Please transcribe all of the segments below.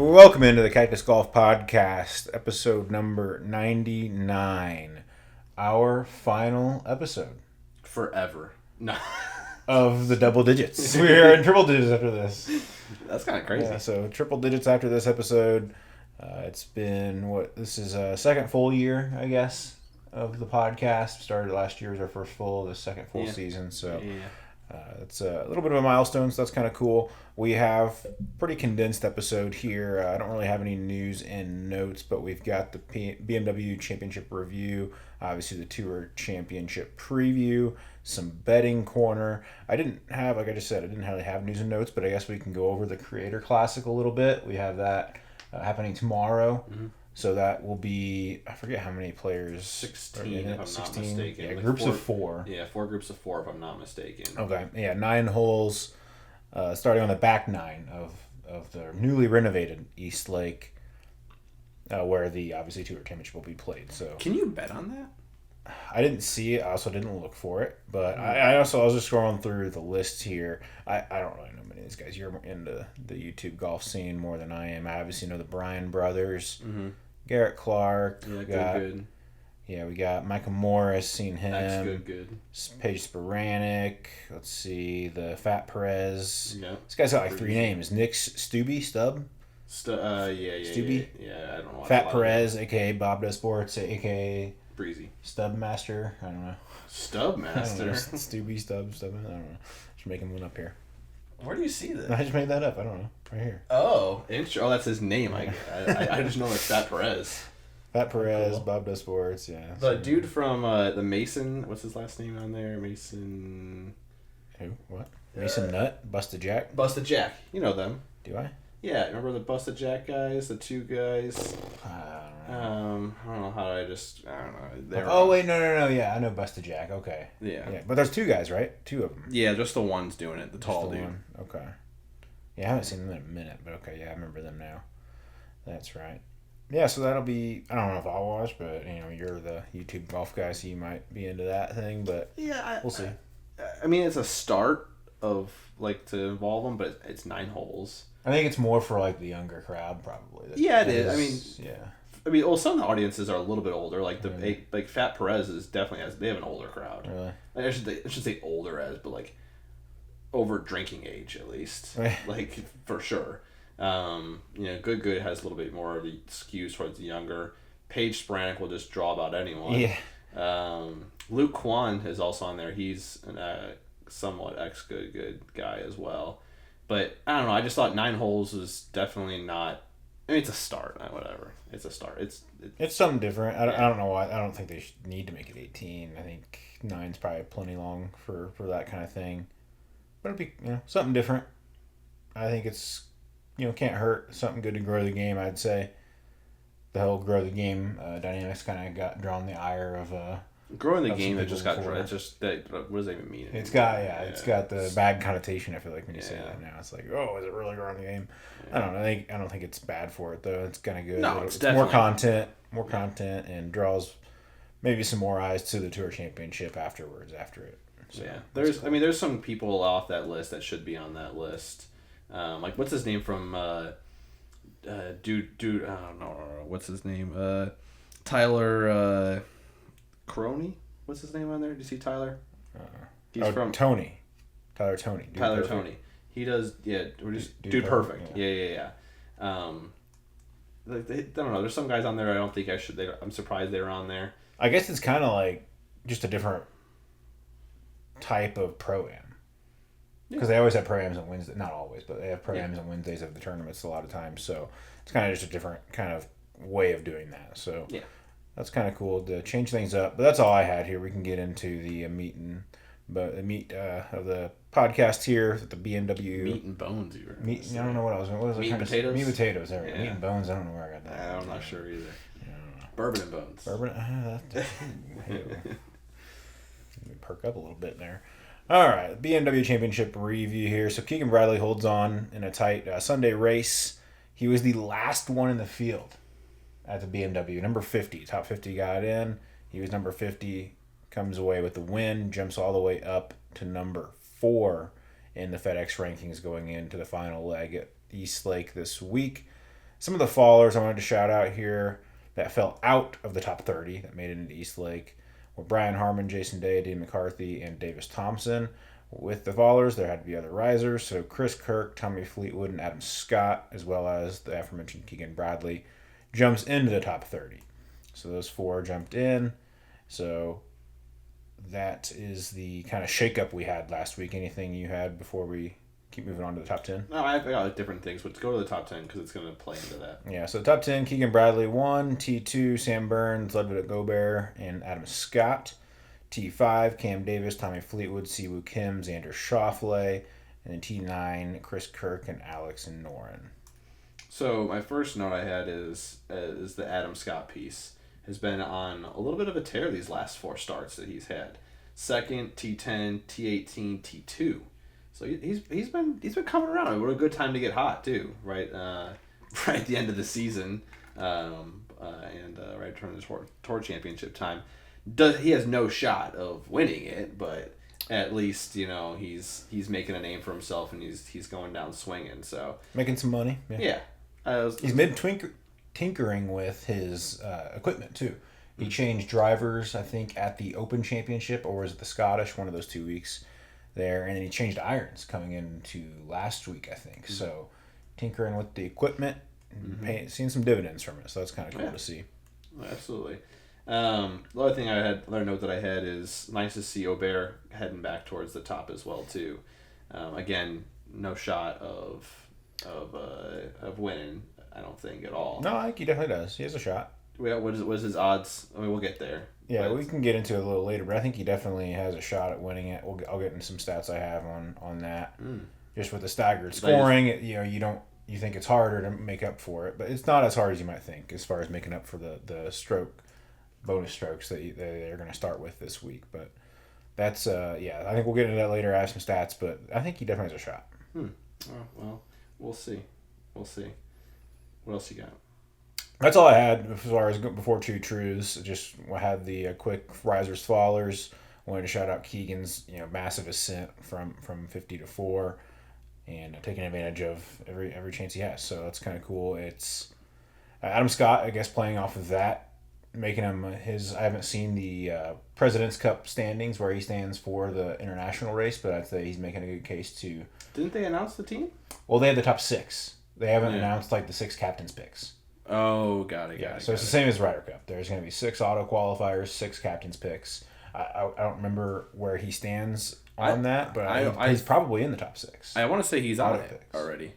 Welcome into the Cactus Golf Podcast, episode number 99. Our final episode. Forever. No. Of the double digits. We are in triple digits after this. That's kind of crazy. Yeah, so triple digits after this episode. It's been, this is a second full year, I guess, of the podcast. Started last year as our first the second full season, so... Yeah. It's a little bit of a milestone, so that's kind of cool. We have a pretty condensed episode here. I don't really have any news and notes, but we've got the BMW Championship review, obviously the Tour Championship preview, some betting corner. I didn't have, like I just said, I didn't really have news and notes, but I guess we can go over the Creator Classic a little bit. We have that happening tomorrow. Mm-hmm. So that will be, I forget how many players. 16, if I'm not mistaken. Yeah, like groups of 4. Yeah, 4 groups of 4, if I'm not mistaken. Okay, yeah, 9 holes, starting on the back 9 of the newly renovated East Lake, where the, obviously, Tour Championship will be played. So can you bet on that? I didn't see it. I also didn't look for it. But I was just scrolling through the list here. I don't really know many of these guys. You're into the YouTube golf scene more than I am. I obviously know the Bryan brothers. Mm-hmm. Garrett Clark. Yeah, good. Yeah, we got Michael Morris, seen him. That's good. Paige Sporanic. Let's see, the Fat Perez. Yeah. This guy's got like 3 names. Nick Stubby, Stub? Stubby? Yeah, I don't know. Fat Perez, a.k.a. Bob Does Sports, a.k.a. Breezy. Stub Master. I don't know. Stub Master? Stubby, Stub. I don't know. Just making one up here. Where do you see that? I just made that up. I don't know. Right here. Oh, that's his name. I just know it's Fat Perez. Fat Perez, cool. Bob Does Sports, yeah. The dude from the Mason, what's his last name on there? Mason... Who? What? Mason Nutt? Busted Jack? Busted Jack. You know them. Do I? Yeah, remember the Busted Jack guys? The 2 guys? I don't know. I don't know. Oh, wait, no. Yeah, I know Busted Jack. Okay. Yeah. But there's 2 guys, right? 2 of them. Yeah, just the one's doing it. The tall dude. One. Okay. Yeah, I haven't seen them in a minute, but okay, yeah, I remember them now. That's right. Yeah, so that'll be, I don't know if I'll watch, but, you're the YouTube golf guy, so you might be into that thing, but we'll see. I mean, it's a start of, to involve them, but it's 9 holes. I think it's more for, the younger crowd, probably. Yeah, it is. I mean, some of the audiences are a little bit older. Fat Perez is definitely they have an older crowd. Really? I should say older but over drinking age at least. Right. For sure. Good has a little bit more of the skews towards the younger. Paige Sporanic will just draw about anyone. Yeah. Luke Kwan is also on there. He's a somewhat good guy as well. But I don't know. I just thought 9 holes was definitely not. I mean, it's a start. Whatever. It's a start. It's something different. I don't know why. I don't think they need to make it 18. I think 9's probably plenty long for that kind of thing. But it'll be something different. I think it's can't hurt. Something good to grow the game. I'd say the whole grow the game dynamics kind of got drawn the ire of growing the game. It just got drawn. It's just that. What does that even mean? It's got It's got the bad connotation. I feel like when you say that now, it's like, oh, is it really growing the game? Yeah. I don't know. I don't think it's bad for it though. It's kind of good. No, it's more content, and draws maybe some more eyes to the Tour Championship after it. So, yeah, there's some people off that list that should be on that list. What's his name from dude I don't know what's his name, Tyler Crony, what's his name on there? Did you see Tyler? He's from Tony. Tyler Tony. Tony. He does, we're just Dude Perfect. Yeah. I don't know, there's some guys on there I don't think I'm surprised they were on there. I guess it's kind of just a different type of pro-am. Because they always have pro-ams on Wednesdays. Not always, but they have pro-ams on Wednesdays of the tournaments a lot of times. So it's kind of just a different kind of way of doing that. So that's kind of cool to change things up. But that's all I had here. We can get into the meat of the podcast here with the BMW. Meat and bones. I don't know what I was. What was meat and potatoes? Meat and potatoes. There we go. Meat and bones. I don't know where I got that. I'm not sure either. Bourbon and bones. Let me perk up a little bit there. All right, BMW Championship review here. So Keegan Bradley holds on in a tight Sunday race. He was the last one in the field at the BMW, number 50. Top 50 got in. He was number 50, comes away with the win, jumps all the way up to number 4 in the FedEx rankings going into the final leg at East Lake this week. Some of the fallers I wanted to shout out here that fell out of the top 30 that made it into East Lake were Brian Harmon, Jason Day, Dean McCarthy, and Davis Thompson. With the fallers, there had to be other risers, so Chris Kirk, Tommy Fleetwood, and Adam Scott, as well as the aforementioned Keegan Bradley, jumps into the top 30. So those four jumped in. So that is the kind of shakeup we had last week. Anything you had before we keep moving on to the top 10? No, I got like different things, but let's go to the top 10 because it's going to play into that. Yeah, so top 10, Keegan Bradley 1, T2, Sam Burns, Ludwig Gobert, and Adam Scott. T5, Cam Davis, Tommy Fleetwood, Siwoo Kim, Xander Schauffele, and then T9, Chris Kirk, and Alex and Noren. So my first note I had is the Adam Scott piece. Has been on a little bit of a tear these last four starts that he's had. Second, T10, T18, T2. So he's been coming around. What a good time to get hot too, right? Right at the end of the season, and right during the tour championship time. He has no shot of winning it, but at least he's making a name for himself and he's going down swinging. So making some money. Yeah. He's mid tinkering with his equipment too. He changed drivers, I think, at the Open Championship, or was it the Scottish? One of those 2 weeks there, and then he changed irons coming into last week, I think. Mm-hmm. So tinkering with the equipment, seeing some dividends from it. So that's kind of cool to see. Absolutely. The other note that I had is nice to see Aubert heading back towards the top as well too. Again, no shot of winning, I don't think at all. No, I think he definitely does. He has a shot. What is his odds? I mean, we'll get there. Yeah, we can get into it a little later, but I think he definitely has a shot at winning it. I'll get into some stats I have on that. Just with the staggered scoring, you think it's harder to make up for it, but it's not as hard as you might think as far as making up for the bonus strokes that they're going to start with this week. But that's I think we'll get into that later. I have some stats, but I think he definitely has a shot. Oh, well, we'll see. What else you got? That's all I had as far as before two truths. Just had the quick risers fallers. Wanted to shout out Keegan's massive ascent from 50 to 4, and taking advantage of every chance he has. So that's kind of cool. It's Adam Scott, I guess, playing off of that, making him his. I haven't seen the President's Cup standings where he stands for the international race, but I'd say he's making a good case to. Didn't they announce the team? Well, they had the top 6. They haven't announced the 6 captains picks. Oh, got it. So it's the same as Ryder Cup. There's going to be 6 auto qualifiers, 6 captains picks. I don't remember where he stands on that, but he's probably in the top 6. I want to say he's on it already.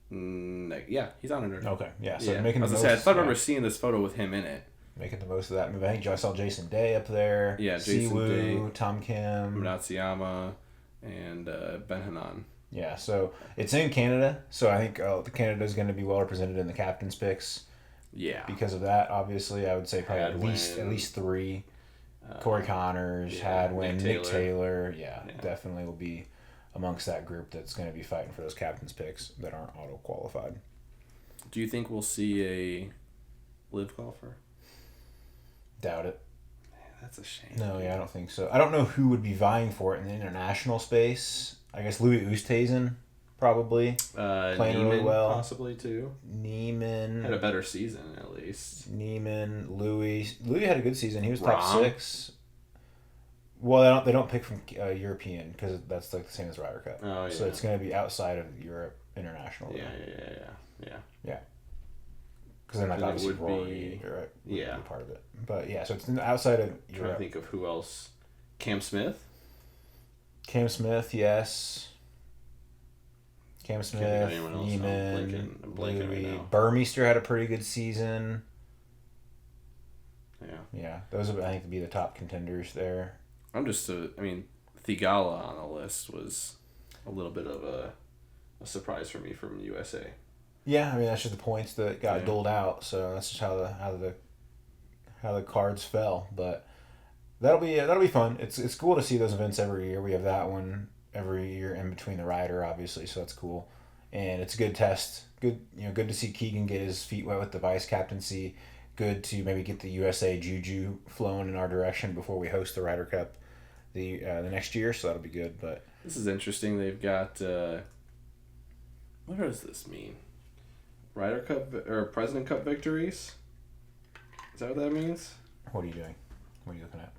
Yeah, he's on it already. Okay, yeah. So making the most. I thought I remember seeing this photo with him in it. Making the most of that move. I think I saw Jason Day up there. Yeah, Jason Day, Tom Kim, Natsuyama, and Ben Hanan. Yeah, so it's in Canada, so I think Canada is going to be well represented in the captain's picks. Yeah. Because of that, obviously, I would say probably at least 3. Corey Connors, Hadwin, Nick Taylor. Yeah, definitely will be amongst that group that's going to be fighting for those captain's picks that aren't auto qualified. Do you think we'll see a live golfer? Doubt it. Man, that's a shame. No, I don't think so. I don't know who would be vying for it in the international space. I guess Louis Oosthuizen, probably. Playing Neiman really well. Possibly, too. Neiman. Had a better season, at least. Neiman, Louis. Louis had a good season. He was top 6. Well, they don't pick from European because that's like the same as Ryder Cup. Oh, yeah. So it's going to be outside of Europe international. Yeah. Because then obviously Rory would be part of it. But yeah, so it's outside of Europe. I'm trying to think of who else. Cam Smith, yes. Cam Smith, Neiman, Louis. Right, Burmeister had a pretty good season. Yeah, those would, I think, would be the top contenders there. I'm just, Thigala on the list was a little bit of a surprise for me from USA. Yeah, I mean that's just the points that got doled out, so that's just how the cards fell. But that'll be fun. It's cool to see those events every year. We have that one every year in between the Ryder, obviously, so that's cool. And it's a good test. Good to see Keegan get his feet wet with the vice captaincy. Good to maybe get the USA juju flowing in our direction before we host the Ryder Cup the next year. So that'll be good. But this is interesting. They've got what does this mean? Ryder Cup or President Cup victories. Is that what that means? What are you doing? What are you looking at?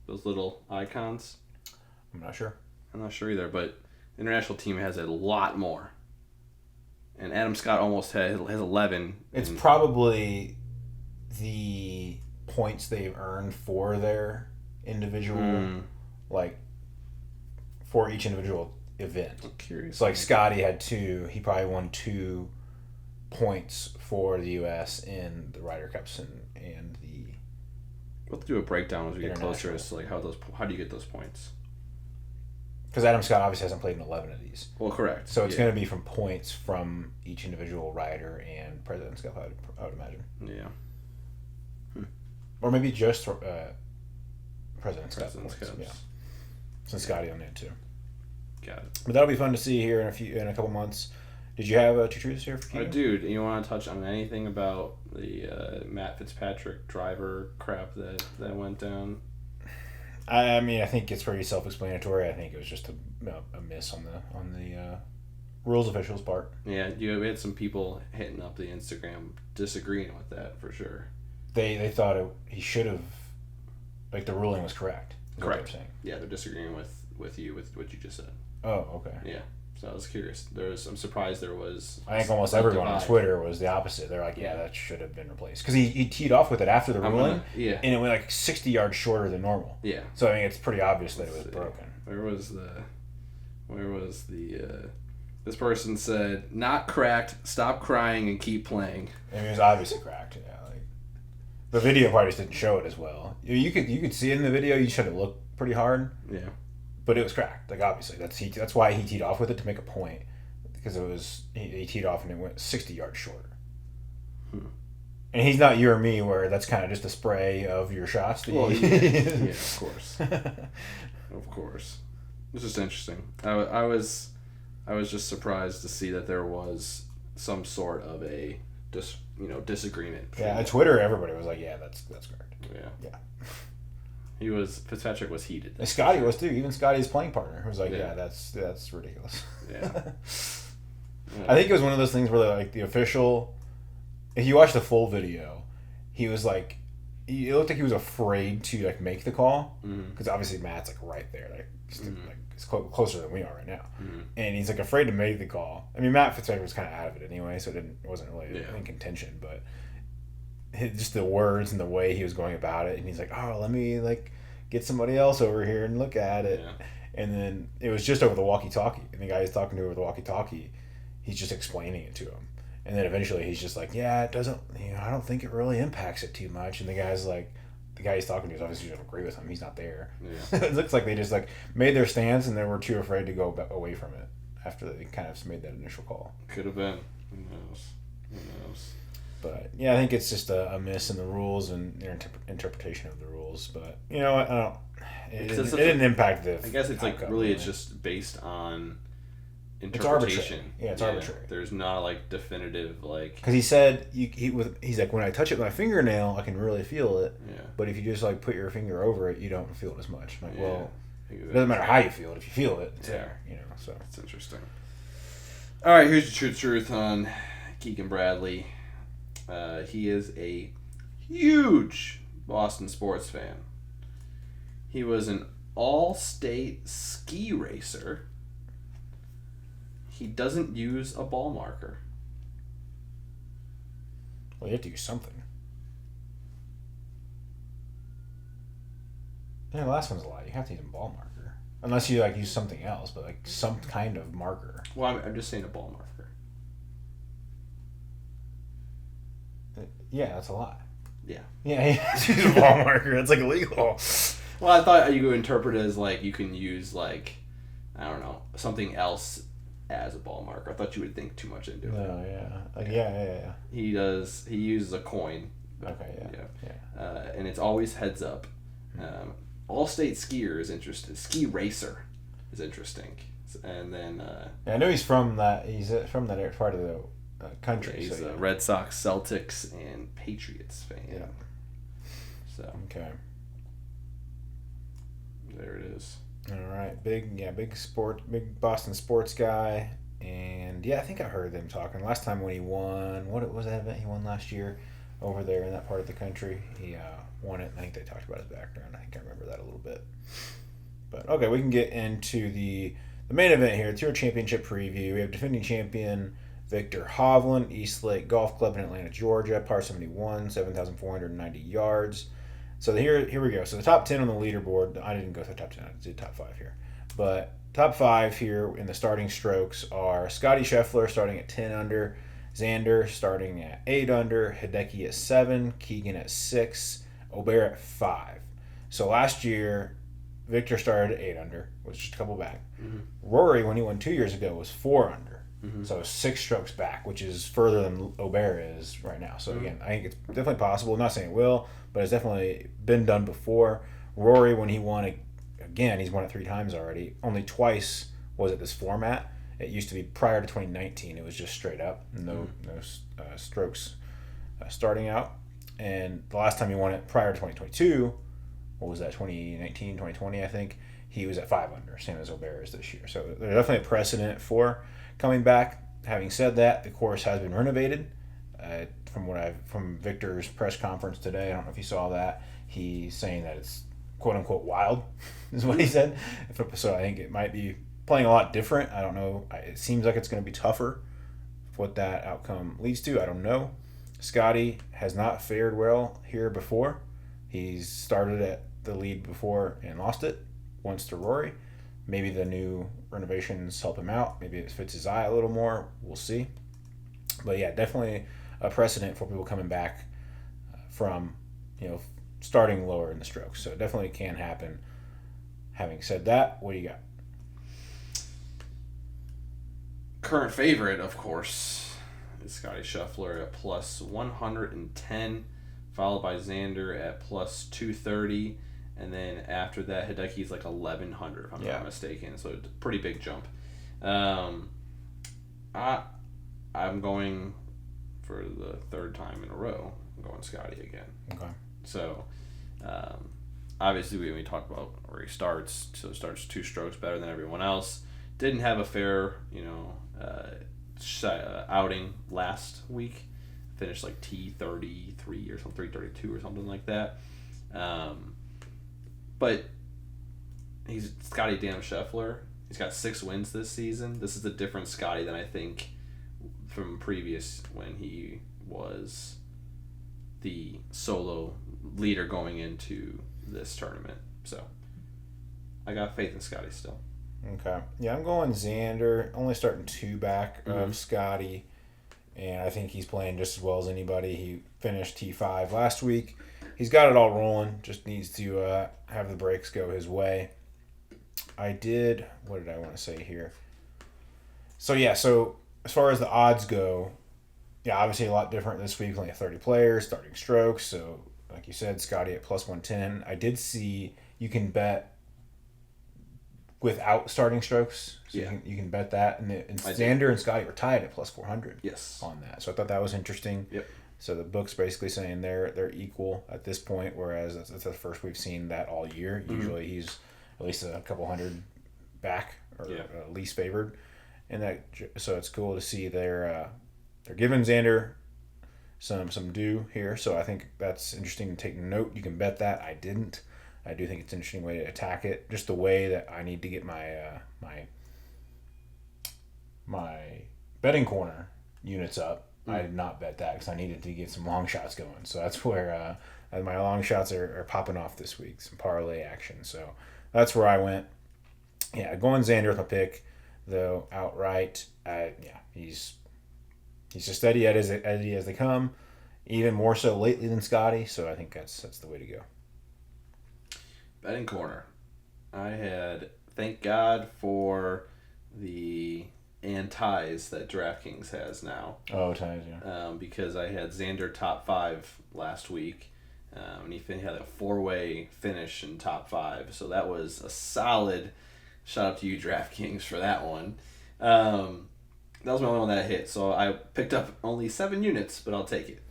Those little icons. I'm not sure. I'm not sure either, but the international team has a lot more. And Adam Scott almost has 11. It's probably the points they've earned for their individual, like, for each individual event. I'm curious. So, like, Scottie had 2. He probably won 2 points for the U.S. in the Ryder Cups and the... We'll have to do a breakdown as we get closer as to, like, how do you get those points? Because Adam Scott obviously hasn't played in 11 of these. Well, correct. So it's going to be from points from each individual rider and President's Cup, I would imagine. Yeah. Or maybe just President's Cup Cups. Yeah. Since Scottie on there too. Got it. But that'll be fun to see here in a couple months. Did you have 2 truths here for Keegan? Dude, you want to touch on anything about the Matt Fitzpatrick driver crap that went down? I mean, I think it's pretty self-explanatory. I think it was just a miss on the rules officials' part. Yeah, we had some people hitting up the Instagram disagreeing with that for sure. They thought he should have, like, the ruling was correct. Correct. What they're saying. Yeah, they're disagreeing with what you just said. Oh, okay. Yeah. So I was curious. I'm surprised there was. I think almost everyone on Twitter was the opposite. They're like, yeah, that should have been replaced. Because he teed off with it after the ruling, and it went like 60 yards shorter than normal. Yeah. So I mean, it's pretty obvious that it was broken. Where was the? This person said, "Not cracked. Stop crying and keep playing." I mean, it was obviously cracked. Yeah, like the video part just didn't show it as well. You could see it in the video. You should have looked pretty hard. Yeah. But it was cracked. Like, obviously, that's why he teed off with it, to make a point, because it was he teed off and it went 60 yards shorter. And he's not you or me, where that's kind of just a spray of your shots. Yeah, of course, of course. It's just interesting. I was just surprised to see that there was some sort of a disagreement. Yeah, on Twitter, everybody was like, "Yeah, that's correct." Yeah. Fitzpatrick was heated. And Scottie was too. Even Scottie's playing partner was like, "Yeah, that's ridiculous." Yeah. I think it was one of those things where, like, the official, if you watch the full video, he was like, it looked like he was afraid to, like, make the call, because obviously Matt's like right there, like, it's closer than we are right now, and he's like afraid to make the call. I mean, Matt Fitzpatrick was kind of out of it anyway, so it wasn't really in contention, but just the words and the way he was going about it, and he's like, "Oh, let me, like, get somebody else over here and look at it," and then it was just over the walkie-talkie, and the guy he's talking to over the walkie-talkie, he's just explaining it to him, and then eventually he's just like, "Yeah, it doesn't, I don't think it really impacts it too much," and the guy's like, the guy he's talking to is obviously doesn't agree with him. He's not there. Yeah. It looks like they just, like, made their stance and they were too afraid to go away from it after they kind of made that initial call. Could have been. Who knows? But yeah, I think it's just a miss in the rules and their interpretation of the rules. But you know what? I don't. It didn't impact the. I guess it's like really, it's just based on interpretation. It's arbitrary. There's not, like, definitive, like. Because he said he's like, when I touch it with my fingernail, I can really feel it. Yeah. But if you just, like, put your finger over it, you don't feel it as much. I'm like, well, exactly. It doesn't matter how you feel it. If you feel it, it's there. So it's interesting. All right, here's the truth on Keegan Bradley. He is a huge Boston sports fan. He was an all-state ski racer. He doesn't use a ball marker. Well, you have to use something. Yeah, the last one's a lie. You have to use a ball marker. Unless you, like, use something else, but, like, some kind of marker. Well, I'm just saying a ball marker. Yeah, that's a lie. Yeah. Yeah, you have to use a ball marker. That's, like, illegal. Well, I thought you could interpret it as, like, you can use, like, I don't know, something else as a ball marker. I thought you would think too much into it. No, yeah. He uses a coin. Okay, yeah. And it's always heads up. All-state skier is interesting. Ski racer is interesting. And then... I know he's from that part of the country. Yeah, he's a Red Sox, Celtics, and Patriots fan. Yeah. So... Okay. There it is. All right, big Boston sports guy, and And yeah, I think I heard them talking last time when he won. What was that event he won last year over there in that part of the country? He won it. I think they talked about his background. I think I remember that a little bit. But okay, we can get into the main event here. Tour Championship preview. We have defending champion Victor Hovland, East Lake Golf Club in Atlanta, Georgia, par 71, 7,490 yards. So here we go. So the top 10 on the leaderboard. I didn't go to the top 10. I did top 5 here. But top 5 here in the starting strokes are Scottie Scheffler starting at 10 under, Xander starting at 8 under, Hideki at 7, Keegan at 6, Obear at 5. So last year, Victor started at 8 under, was just a couple back. Mm-hmm. Rory, when he won 2 years ago, was 4 under. Mm-hmm. So 6 strokes back, which is further than Obear is right now. So again, I think it's definitely possible. I'm not saying it will, but it's definitely been done before. Rory, when he won again, he's won it 3 times already. Only twice was it this format. It used to be prior to 2019. It was just straight up, no strokes starting out. And the last time he won it prior to 2022, what was that, 2019, 2020, I think, he was at 5 under, same as Obear is this year. So there's definitely a precedent for coming back. Having said that, the course has been renovated. From Victor's press conference today, I don't know if you saw that. He's saying that it's quote unquote wild, is what he said. So I think it might be playing a lot different. I don't know. It seems like it's going to be tougher. What that outcome leads to, I don't know. Scottie has not fared well here before. He's started at the lead before and lost it once to Rory. Maybe the new renovations help him out. Maybe it fits his eye a little more. We'll see. But yeah, definitely a precedent for people coming back from, starting lower in the strokes. So it definitely can happen. Having said that, what do you got? Current favorite, of course, is Scottie Scheffler at plus 110, followed by Xander at plus 230. And then after that, Hideki's like 1,100, if I'm not mistaken. So it's a pretty big jump. I'm going for the 3rd time in a row. I'm going Scottie again. Okay. So, obviously, we talked about where he starts. So, starts 2 strokes better than everyone else. Didn't have a fair, outing last week. Finished like T33 or something, 332 or something like that. But he's Scottie damn Scheffler. He's got 6 wins this season. This is a different Scottie than I think from previous when he was the solo leader going into this tournament. So I got faith in Scottie still. Okay. Yeah, I'm going Xander. Only starting 2 back of Scottie. And I think he's playing just as well as anybody. He finished T5 last week. He's got it all rolling. Just needs to have the breaks go his way. What did I want to say here? So as far as the odds go, obviously a lot different this week. Only 30 players, starting strokes. So like you said, Scottie at plus 110. I did see you can bet without starting strokes. So you can bet that. And Xander and Scottie were tied at plus 400 on that. So I thought that was interesting. Yep. So the book's basically saying they're equal at this point, whereas that's the first we've seen that all year. Mm-hmm. Usually he's at least a couple hundred back or least favored. And that, so it's cool to see they're giving Xander some due here. So I think that's interesting to take note. You can bet that. I didn't. I do think it's an interesting way to attack it. Just the way that I need to get my my betting corner units up. I did not bet that because I needed to get some long shots going. So that's where my long shots are popping off this week. Some parlay action. So that's where I went. Yeah, going Xander with my pick, though, outright. He's as steady as they come. Even more so lately than Scottie. So I think that's the way to go. Betting corner. I had, thank God for the ties that DraftKings has now. Oh, ties, yeah. Because I had Xander top 5 last week, and he had a 4-way finish in top 5. So that was a solid. Shout out to you, DraftKings, for that one. That was my only one that hit. So I picked up only 7 units, but I'll take it.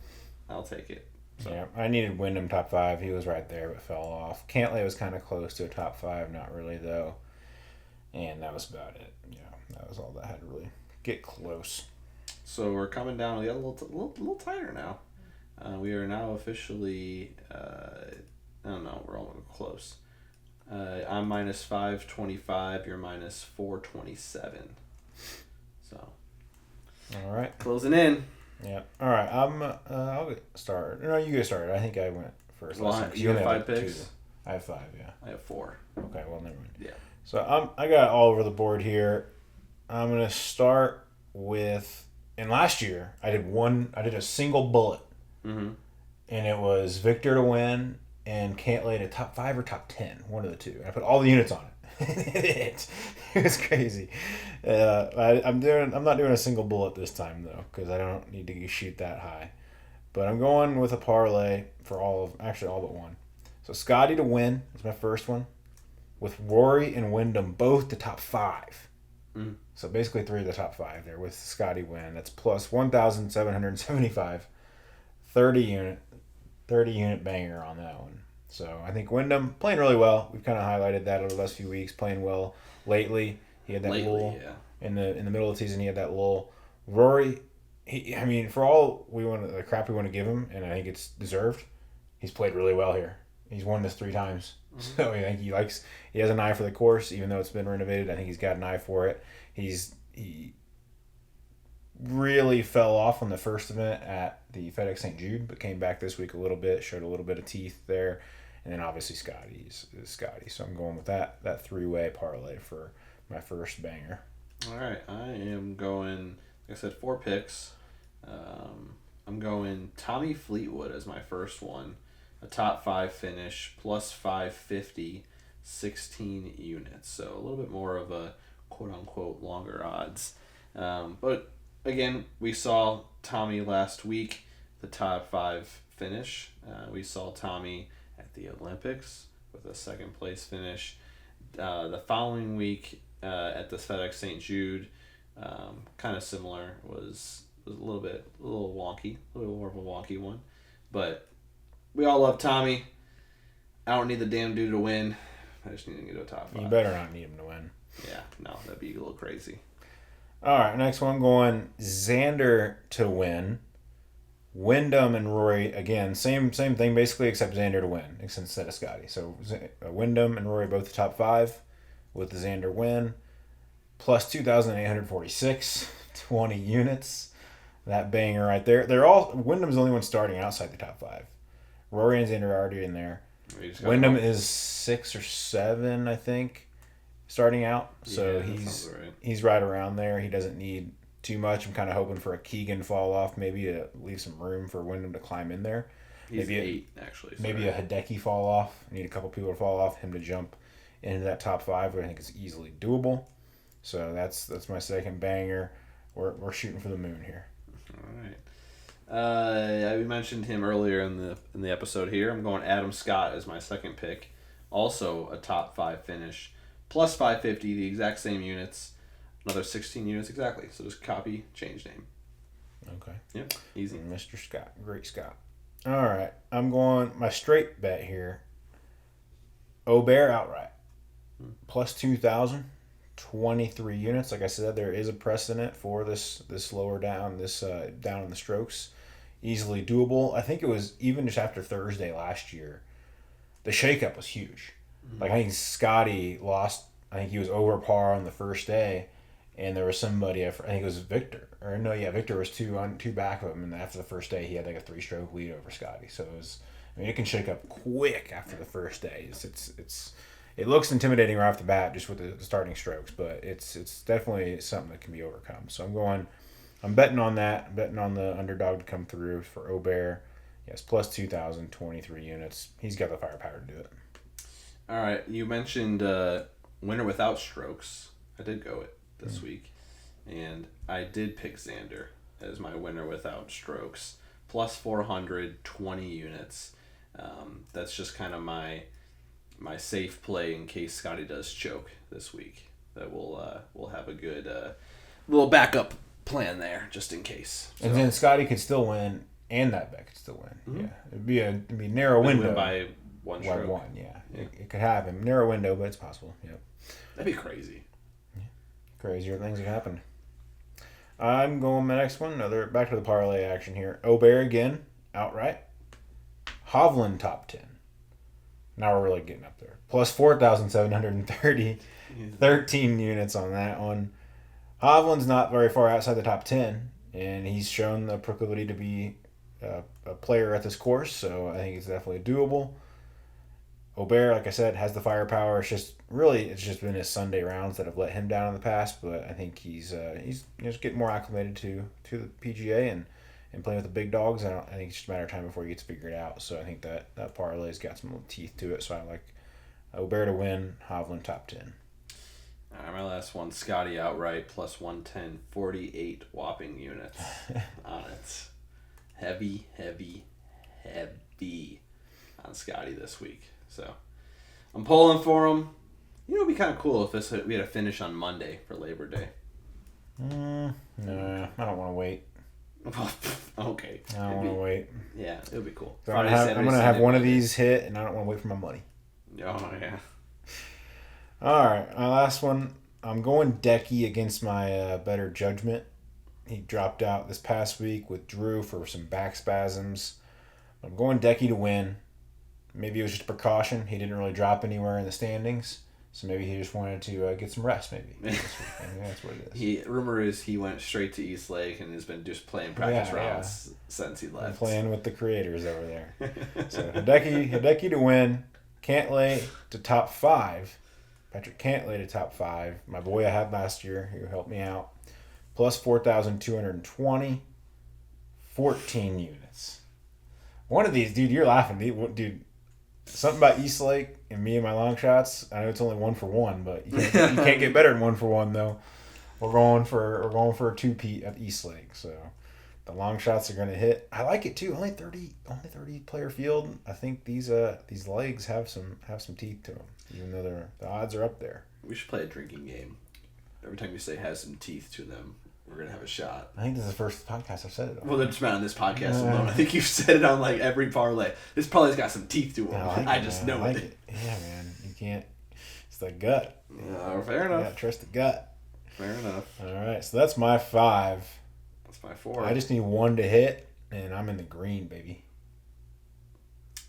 So. Yeah, I needed Wyndham top 5. He was right there, but fell off. Cantlay was kind of close to a top 5, not really though. And that was about it. Yeah, that was all that I had to really get close. So we're coming down. We got a little tighter now. We are now officially. I don't know. We're all close. I'm minus 525. You're minus 427. So. All right. Closing in. Yeah. All right. I'll get started. No, you get started. I think I went first. Well, you have 5 picks. 2. I have 5. Yeah. I have 4. Okay. Well, never mind. Yeah. So I got all over the board here. I'm gonna start with. And last year I did a single bullet. Mm-hmm. And it was Victor to win and Cantlay to top 5 or top 10, one of the two. I put all the units on it. It was crazy. I'm not doing a single bullet this time though, because I don't need to shoot that high. But I'm going with a parlay for all but one. So Scottie to win is my first one, with Rory and Wyndham both to top 5. Mm-hmm. So basically 3 of the top 5 there with Scottie win. That's plus 1,775. 30 unit banger on that one. So I think Wyndham playing really well. We've kind of highlighted that over the last few weeks, playing well lately. He had that lull in the middle of the season. He had that lull. Rory, for all the crap we want to give him, and I think it's deserved. He's played really well here. He's won this 3 times. Mm-hmm. So I think he has an eye for the course, even though it's been renovated. I think he's got an eye for it. He really fell off on the first event at the FedEx St. Jude, but came back this week a little bit, showed a little bit of teeth there. And then obviously Scottie is Scottie. So I'm going with that 3-way parlay for my first banger. All right. I am going, like I said, 4 picks. I'm going Tommy Fleetwood as my first one. A top 5 finish, plus 550, 16 units. So a little bit more of a quote-unquote longer odds. But again, we saw Tommy last week, the top 5 finish. We saw Tommy at the Olympics with a 2nd place finish. The following week at the FedEx St. Jude, kind of similar, was a little wonky, a little more of a wonky one. But we all love Tommy. I don't need the damn dude to win. I just need to get to a top 5. You better not need him to win. Yeah, no, that'd be a little crazy. All right, next one, I'm going Xander to win. Wyndham and Rory, again, same thing basically, except Xander to win instead of Scottie. So Wyndham and Rory both the top 5 with the Xander win. Plus 2,846, 20 units. That banger right there. Wyndham's the only one starting outside the top 5. Rory and Xander are already in there. Wyndham is 6 or 7, I think, starting out. So he's right around there. He doesn't need too much. I'm kind of hoping for a Keegan fall off, maybe to leave some room for Wyndham to climb in there. He's maybe 8, actually. Sorry. Maybe a Hideki fall off. I need a couple people to fall off, him to jump into that top 5, but I think it's easily doable. So that's my second banger. We're shooting for the moon here. All right. We mentioned him earlier in the episode here. I'm going Adam Scott as my second pick. Also a top 5 finish. Plus 550, the exact same units. Another 16 units exactly. So just copy, change name. Okay. Yep. Easy. Mr. Scott. Great Scott. All right. I'm going my straight bet here. Aubert outright. Plus 2,000. 23 units. Like I said, there is a precedent for this lower down, down in the strokes. Easily doable. I think it was even just after Thursday last year, the shakeup was huge. Mm-hmm. Like I think Scottie lost, I think he was over par on the first day, and there was somebody, I think it was Victor. Victor was two back of him, and after the first day he had like a 3-stroke lead over Scottie. So it can shake up quick after the first day. It looks intimidating right off the bat just with the starting strokes, but it's definitely something that can be overcome. So I'm betting on that. I'm betting on the underdog to come through for Aubert. Yes, plus 2,000, 23 units. He's got the firepower to do it. All right, you mentioned winner without strokes. I did go it this week, and I did pick Xander as my winner without strokes. Plus 400, 20 units. That's just kind of my safe play in case Scottie does choke this week. That we'll have a good little backup plan there just in case. So. And then Scottie could still win, and that bet could still win. Mm-hmm. Yeah, it'd be a narrow window. Win by one stroke. By one, yeah. It could happen. Narrow window, but it's possible. Yep. That'd be crazy. Yeah. Crazier things have happened. I'm going my next one. Another back to the parlay action here. Obear again, outright. Hovland top 10. Now we're really getting up there. Plus 4,730. 13 units on that one. Hovland's not very far outside the top 10, and he's shown the proclivity to be a player at this course, so I think it's definitely doable. Aubert, like I said, has the firepower. It's just been his Sunday rounds that have let him down in the past, but I think he's just getting more acclimated to the PGA and playing with the big dogs. I think it's just a matter of time before he gets figured out. So I think that parlay's got some little teeth to it. So I like Aubert to win, Hovland top 10. All right, my last one, Scottie outright plus 110, 48 whopping units on it. Heavy on Scottie this week. So I'm pulling for him. You know, it'd be kind of cool if we had a finish on Monday for Labor Day. No, I don't want to wait. Okay. I don't want to wait. Yeah, it would be cool. So I'm going to have one of these hit, and I don't want to wait for my money. Oh, yeah. All right, my last one. I'm going Decky against my better judgment. He dropped out this past week with Drew for some back spasms. I'm going Decky to win. Maybe it was just a precaution. He didn't really drop anywhere in the standings, so maybe he just wanted to get some rest. Maybe that's what it is. Rumor is he went straight to East Lake and has been just playing practice rounds since he left. I'm playing with the creators over there. So Hideki to win. Cantlay to top 5. Patrick Cantlay to top 5. My boy I had last year who helped me out. Plus 4,220. 14 units. One of these, dude, you're laughing. Dude, something about East Lake and me and my long shots. I know it's only 1 for 1, but you can't get better than 1 for 1 though. We're going for a 2-peat at East Lake, so the long shots are going to hit. I like it too. Only 30 player field. I think these legs have some teeth to them, even though the odds are up there. We should play a drinking game. Every time you say has some teeth to them, we're gonna have a shot. I think this is the first podcast I've said it on. Well, that's not on this podcast alone. I think you've said it on like every parlay. This parlay's got some teeth to it. I just know it. Yeah, man. You can't. It's the gut. Fair enough. Yeah, trust the gut. Fair enough. All right, so that's my 5. That's my 4. I just need 1 to hit, and I'm in the green, baby.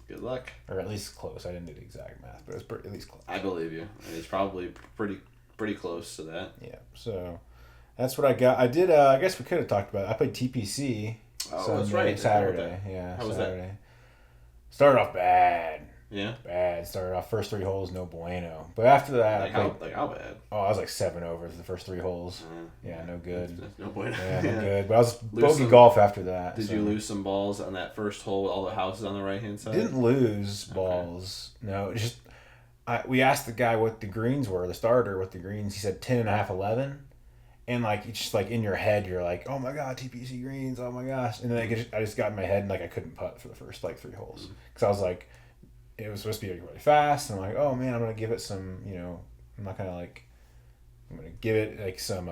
Good luck. Or at least close. I didn't do the exact math, but it was at least close. I believe you. And it's probably pretty close to that. Yeah. So that's what I got. I did. I guess we could have talked about it. I played TPC. Oh, that's right. Saturday. Yeah. How was Saturday. that? Started off bad. Yeah. Bad. Started off first 3 holes, no bueno. But after that, how bad? Oh, I was like 7 over the first 3 holes. Yeah, no good. No bueno. Yeah, no good. But I was bogey golf after that. Did you lose some balls on that first hole with all the houses on the right hand side? Didn't lose balls. Okay. No, just we asked the guy what the greens were, the starter, what the greens. He said 10.5, 11. And like it's just like in your head, you're like, oh my god, TPC greens, oh my gosh. And then I just got in my head and like I couldn't putt for the first like 3 holes because I was like, it was supposed to be really fast, and I'm like, oh man, I'm gonna give it some, I'm not gonna I'm gonna give it like some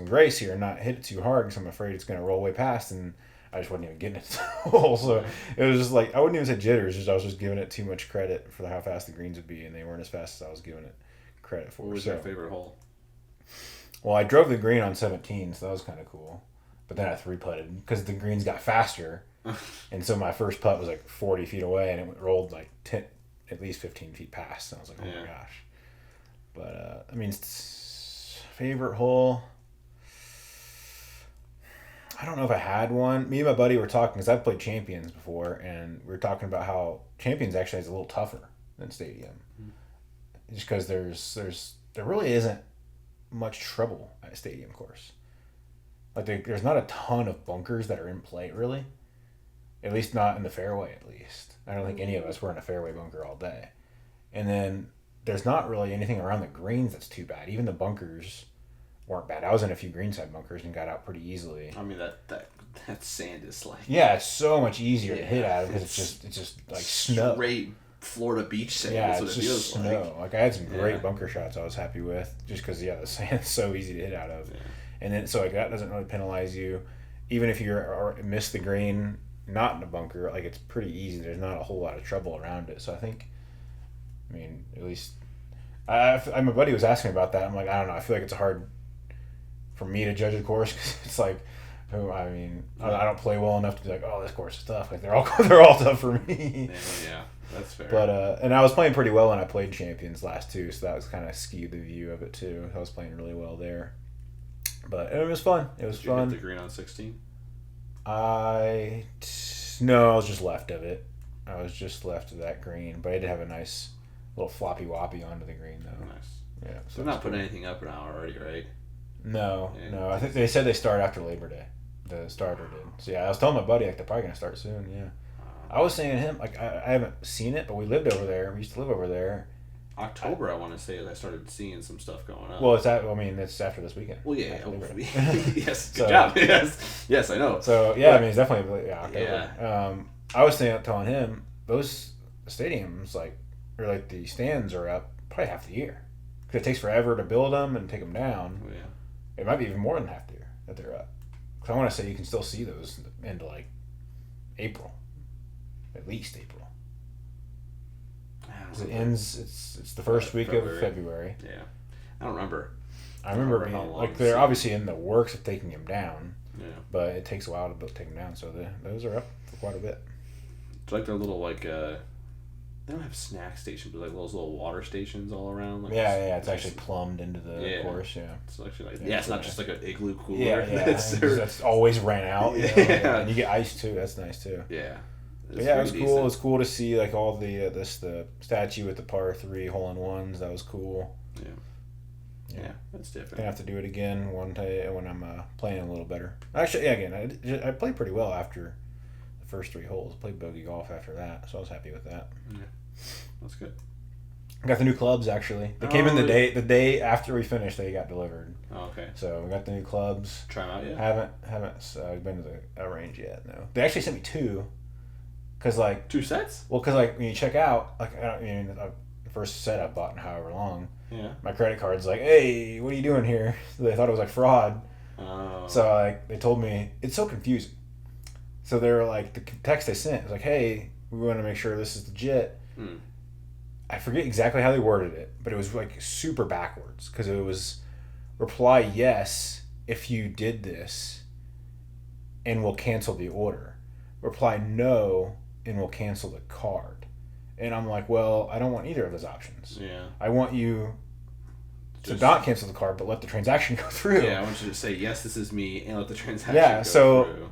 grace here and not hit it too hard because I'm afraid it's gonna roll way past, and I just wasn't even getting it to the hole. So it was just like I wouldn't even say jitters, just I was just giving it too much credit for how fast the greens would be, and they weren't as fast as I was giving it credit for. What was your favorite hole? Well, I drove the green on 17, so that was kind of cool. But then I 3-putted because the greens got faster. And so my first putt was like 40 feet away, and it rolled like at least 15 feet past. And I was like, oh my gosh. But, favorite hole. I don't know if I had one. Me and my buddy were talking, because I've played Champions before, and we were talking about how Champions actually is a little tougher than Stadium. Just because there really isn't much trouble at a Stadium course. Like there's not a ton of bunkers that are in play, really. At least not in the fairway, at least. I don't think any of us were in a fairway bunker all day. And then there's not really anything around the greens that's too bad. Even the bunkers weren't bad. I was in a few greenside bunkers and got out pretty easily. I mean, that sand is like... Yeah, it's so much easier to hit out of because it's just like snow. Straight Florida beach sand. Yeah, that's what it's it just feels snow. Like I had some great bunker shots I was happy with just because, the sand's so easy to hit out of. Yeah. And then, so like that doesn't really penalize you. Even if you miss the green... not in a bunker, like it's pretty easy. There's not a whole lot of trouble around it. So I think, at least, my buddy was asking about that. I'm like, I don't know. I feel like it's hard for me to judge a course, because it's like, I don't play well enough to be like, oh, this course is tough. Like they're all tough for me. Yeah, that's fair. But and I was playing pretty well when I played Champions last too, so that was kind of skewed the view of it too. I was playing really well there, but it was fun. It was fun. Did you hit the green on 16? No, I was just left of it. I was just left of that green, but I did have a nice little floppy woppy onto the green though. Nice. Yeah. So they're not putting anything up now already, right? No. I think they said they start after Labor Day. The starter did. So yeah, I was telling my buddy like they're probably gonna start soon. Yeah. I was saying to him like I haven't seen it, but we lived over there. We used to live over there. October, I want to say, I started seeing some stuff going on. Well, it's after this weekend. Well, yeah. Yes. Good job. Yes, I know. So yeah, it's definitely October. Yeah. I was telling him those stadiums or the stands are up probably half the year because it takes forever to build them and take them down. Oh, yeah. It might be even more than half the year that they're up. Because I want to say you can still see those into April, at least April. It ends. It's the first week of February. Yeah, I don't remember. I remember being they're obviously in the works of taking them down. Yeah. But it takes a while to take them down, so those are up for quite a bit. It's like their little they don't have snack stations, but those little water stations all around. It's actually plumbed into the course. Yeah, it's actually it's not just like an igloo cooler. Yeah, that's always ran out. And you get ice too. That's nice too. Yeah. It was cool. Decent. It was cool to see all the the statue with the par 3 hole-in-ones. That was cool. Yeah, that's different. Gonna have to do it again one day when I'm playing a little better. Actually, I played pretty well after the first 3 holes. Played bogey golf after that, so I was happy with that. Yeah, that's good. I got the new clubs actually. They came in the day after we finished. They got delivered. Oh, okay. So we got the new clubs. Try them out yet? Haven't been to the range yet. No, they actually sent me 2. Cause 2 sets? Well, cause when you check out, the first set I bought in however long. Yeah. My credit card's like, hey, what are you doing here? So they thought it was fraud. Oh. So they told me it's so confusing. So they were the text they sent was hey, we want to make sure this is legit. Mm. I forget exactly how they worded it, but it was super backwards because it was reply yes if you did this, and we'll cancel the order. Reply no, and we'll cancel the card. And I'm well, I don't want either of those options. Yeah. I want you to not cancel the card, but let the transaction go through. Yeah, I want you to say, yes, this is me, and let the transaction go through.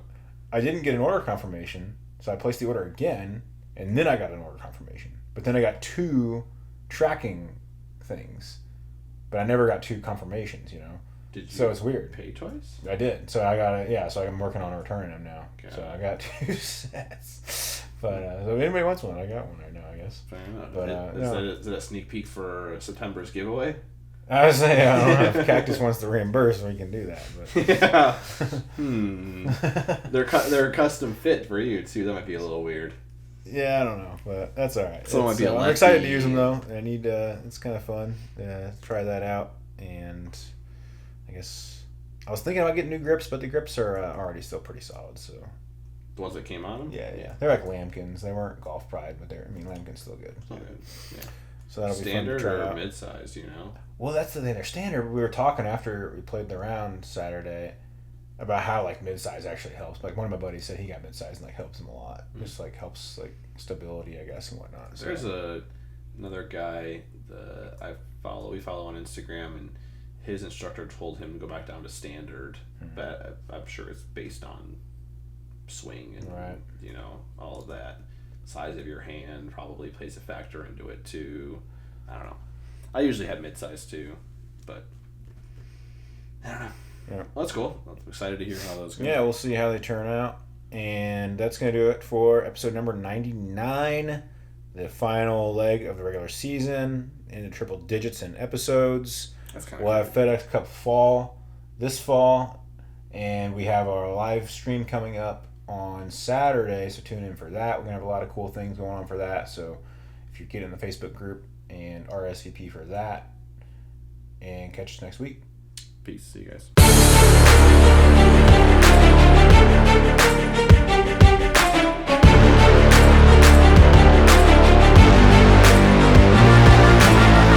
I didn't get an order confirmation, so I placed the order again, and then I got an order confirmation. But then I got 2 tracking things, but I never got 2 confirmations, Did you so it's weird. Pay twice? I did. So I got it. So I'm working on returning them now. Okay. So I got 2 sets. But so if anybody wants one, I got one right now, I guess. Fair enough. But, is that a sneak peek for September's giveaway? I was saying, I don't know if Cactus wants to reimburse, we can do that. But. Yeah. They're custom fit for you too. That might be a little weird. Yeah, I don't know, but that's all right. So I'm excited to use them though. I need. It's kind of fun. Try that out, and I guess I was thinking about getting new grips, but the grips are already still pretty solid. So. The ones that came on them? Yeah. They're like Lambkins. They weren't Golf Pride, but Lambkin's still good. So. Good. Yeah. So that'll standard be fun to try or out. mid-size, Well, that's the thing. They're standard. We were talking after we played the round Saturday about how mid-size actually helps. One of my buddies said he got mid-size and helps him a lot. Mm-hmm. Just helps stability, I guess, and whatnot. There's another guy that we follow on Instagram, and his instructor told him to go back down to standard. Mm-hmm. But I'm sure it's based on swing and all of that. Size of your hand probably plays a factor into it too. I don't know. I usually have mid-size too, but I don't know. Yeah. Well, that's cool. I'm excited to hear how those go. Yeah, we'll see how they turn out. And that's going to do it for episode number 99, the final leg of the regular season, into triple digits in episodes. That's kind of We'll have FedEx Cup this fall, and we have our live stream coming up on Saturday, so tune in for that. We're going to have a lot of cool things going on for that, so if you get in the Facebook group and RSVP for that, and catch us next week. Peace. See you guys.